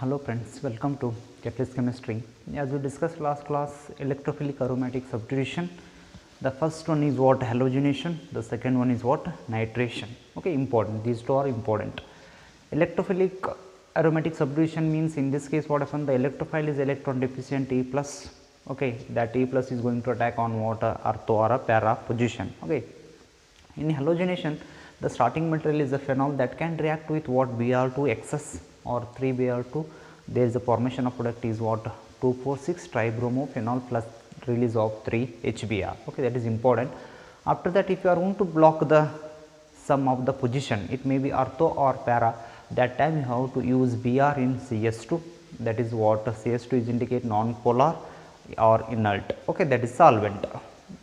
Hello friends, welcome to Catalyst Chemistry. As we discussed last class, electrophilic aromatic substitution. The first one is what? Halogenation. The second one is what? Nitration. Okay, important. These two are important. Electrophilic aromatic substitution means in this case what happens? The electrophile is electron deficient E plus. Okay, that E plus is going to attack on what? Ortho or a para position. Okay. In halogenation, the starting material is a phenol that can react with what? Br2 excess or 3Br2. There is a formation of product is what? 2,4,6 tribromophenol plus release of 3HBr. Okay, that is important. After that, if you are going to block the sum of the position, it may be ortho or para. That time you have to use Br in CS2. That is what? CS2 is indicate non-polar or inert. Okay, that is solvent.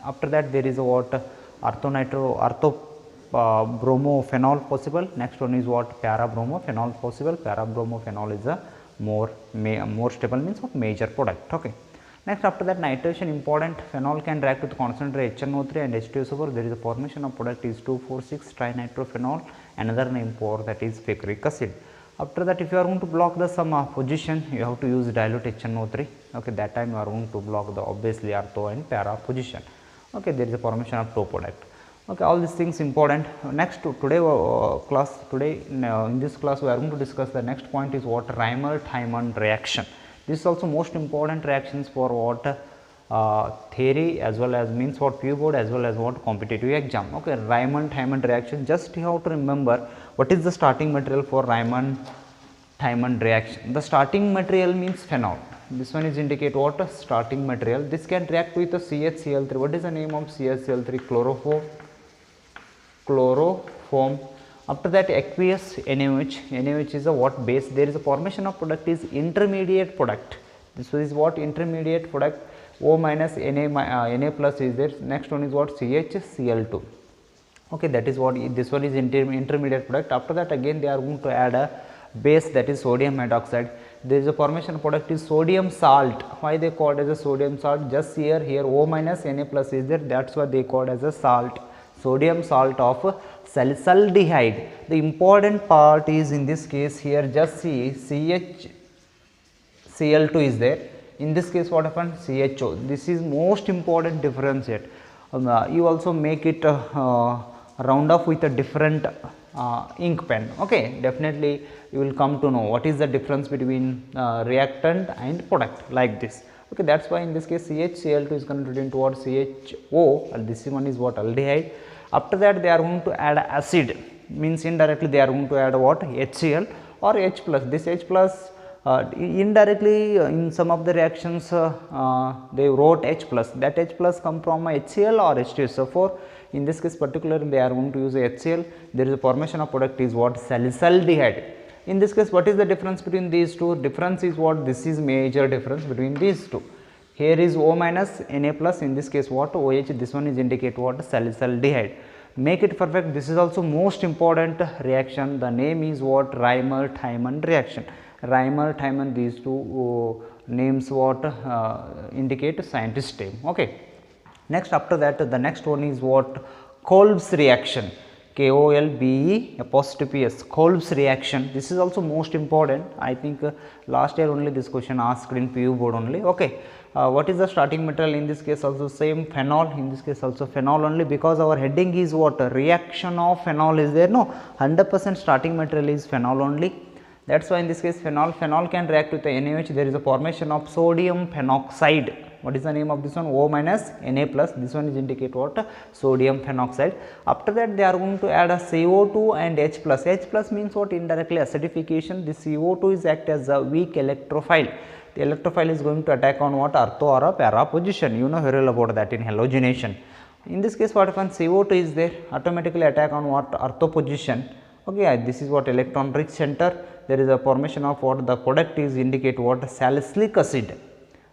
After that, there is a what? Bromophenol possible. Next one is what? Para bromophenol possible. Para bromophenol is a more stable, means what? Major product. Okay. Next, after that, nitration important. Phenol can react with concentrate HNO3 and H2SO4. There is a formation of product is 2,4,6 trinitrophenol. Another name for that is picric acid. After that, if you are going to block the some position, you have to use dilute HNO3. Okay, that time you are going to block the obviously ortho and para position. Okay, there is a formation of two product. Okay, all these things important. Next today in this class we are going to discuss the next point is what? Reimer-Tiemann reaction. This is also most important reactions for what? Theory as well as means what? PU board as well as what? Competitive exam. Okay, Reimer-Tiemann reaction. Just you have to remember what is the starting material for Reimer-Tiemann reaction. The starting material means phenol. This one is indicate what? Starting material. This can react with a CHCl3. What is the name of CHCl3? Chloroform. After that, aqueous NaOH. NaOH is a what? Base. There is a formation of product is intermediate product. This is what? Intermediate product. O minus Na plus is there. Next one is what? CHCl2. Okay, that is what this one is intermediate product. After that, again they are going to add a base, that is sodium hydroxide. There is a formation of product is sodium salt. Why they called as a sodium salt? Just here O minus Na plus is there. That's why they called as a salt. Sodium salt of salicylaldehyde. The important part is in this case here just see CHCl2 is there. In this case what happened? CHO. This is most important difference yet. You also make it round off with a different ink pen. Okay, definitely you will come to know what is the difference between reactant and product like this. Okay, that is why in this case CHCl2 is converted into what? CHO, and this one is what? Aldehyde. After that they are going to add acid, means indirectly they are going to add what? HCl or H plus. This H plus indirectly in some of the reactions they wrote H plus. That H plus come from HCl or H2SO4. In this case particularly they are going to use HCl. There is a formation of product is what? Salicylaldehyde. In this case, what is the difference between these two? Difference is what? This is major difference between these two. Here is O minus Na plus, in this case what? OH, this one is indicate what? Salicylaldehyde. Make it perfect. This is also most important reaction. The name is what? Reimer-Tiemann reaction. Reimer-Tiemann, these two names what? Indicate scientist name. Okay. Next, after that, the next one is what? Kolb's reaction. Kolb's Kolb's reaction. This is also most important. I think last year only this question asked in PU board only. Okay, what is the starting material? In this case also same phenol. In this case also phenol only, because our heading is what? Reaction of phenol is there. No, 100% starting material is phenol only. That is why in this case phenol can react with the NaOH. There is a formation of sodium phenoxide. What is the name of this one? O minus Na plus. This one is indicate what? Sodium phenoxide. After that they are going to add a CO2 and H plus. H plus means what? Indirectly acidification. This CO2 is act as a weak electrophile. The electrophile is going to attack on what? Ortho or a para position. You know very well about that in halogenation. In this case what happens? CO2 is there, automatically attack on what? Ortho position. Okay, this is what? Electron rich center. There is a formation of what? The product is indicate what? Salicylic acid.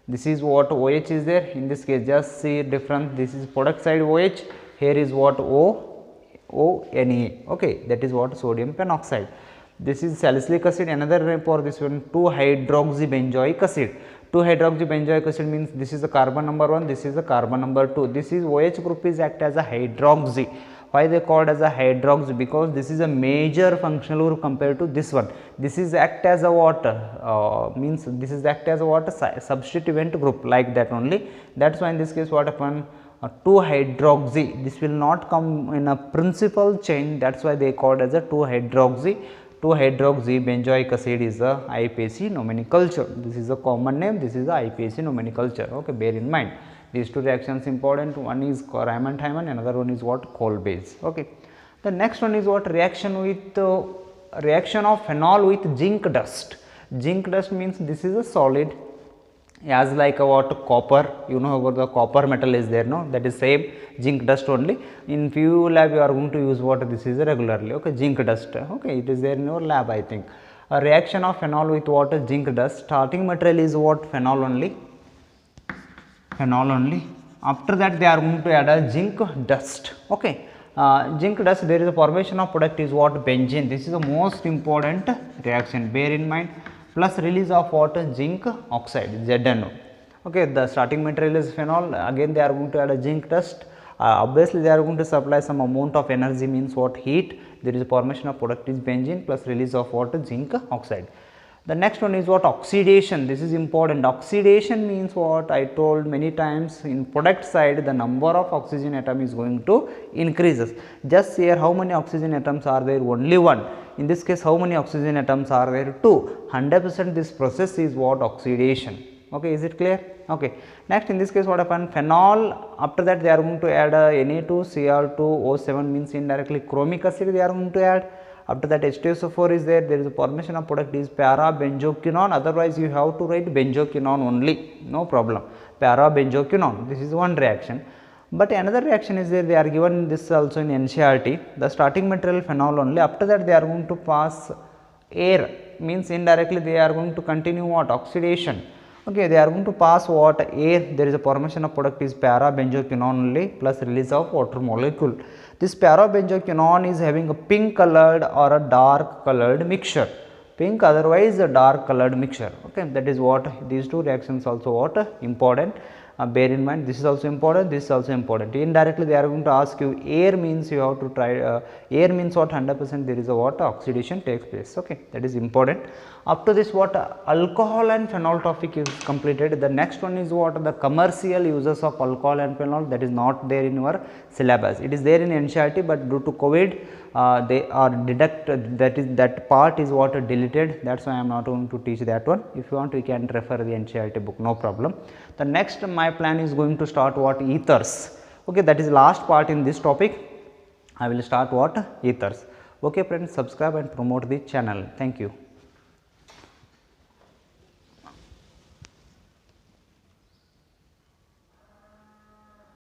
This is what? OH is there. In this case just see difference. This is product side OH. Here is what? ONA. Okay, that is what? Sodium phenoxide. This is salicylic acid. Another name for this one, 2-hydroxybenzoic acid. 2-hydroxybenzoic acid means this is the carbon number 1, this is the carbon number 2. This is OH group is act as a hydroxy. Why they called as a hydroxy? Because this is a major functional group compared to this one. This is act as a water, means this is act as a water substituent group, like that only. That is why in this case what happen, 2-hydroxy, this will not come in a principal chain, that is why they called as a 2-hydroxy. 2-hydroxy benzoic acid is a IPAC nomenclature. This is a common name, this is the IPAC nomenclature. Okay, bear in mind. These two reactions important, one is Raman-Hyman, another one is what, coal base. Okay. The next one is what, reaction with reaction of phenol with zinc dust. Zinc dust means this is a solid, as like a what, copper, you know about the copper metal is there, no, that is same zinc dust only. In few lab you are going to use what, this is regularly, okay, zinc dust, okay, it is there in your lab I think. A reaction of phenol with what, zinc dust, starting material is what, phenol only. After that they are going to add a zinc dust. Okay, zinc dust, there is a formation of product is what, benzene. This is the most important reaction, bear in mind, plus release of what, zinc oxide, ZnO. Okay, the starting material is phenol, again they are going to add a zinc dust. Obviously they are going to supply some amount of energy, means what, heat. There is a formation of product is benzene plus release of what, zinc oxide. The next one is what, oxidation. This is important. Oxidation means what, I told many times, in product side the number of oxygen atom is going to increases. Just here how many oxygen atoms are there, only one. In this case how many oxygen atoms are there, 2. 100% this process is what, oxidation. Okay, is it clear? Okay. Next in this case what happen, phenol, after that they are going to add a Na2Cl2O7, means indirectly chromic acid they are going to add. After that H2SO4 is there, there is a formation of product is para-benzoquinone, otherwise you have to write benzoquinone only, no problem, para-benzoquinone, this is one reaction. But another reaction is there, they are given this also in NCERT, the starting material phenol only, after that they are going to pass air, means indirectly they are going to continue what, oxidation. Okay, they are going to pass what, air, there is a formation of product is para-benzoquinone only plus release of water molecule. This para-benzoquinone is having a pink colored or a dark colored mixture, pink otherwise a dark colored mixture. Okay, that is what, these two reactions also what, important. Bear in mind, this is also important, this is also important. Indirectly they are going to ask you, air means you have to try, air means what, 100% there is a what, oxidation takes place. Okay, that is important. Up to this what, alcohol and phenol topic is completed. The next one is what, the commercial uses of alcohol and phenol, that is not there in your syllabus. It is there in NCERT, but due to COVID they are that part is what, deleted. That is why I am not going to teach that one. If you want, you can refer the NCERT book, no problem. The next my plan is going to start what, ethers. Okay, that is last part in this topic. I will start what, ethers. Okay friends, subscribe and promote the channel. Thank you.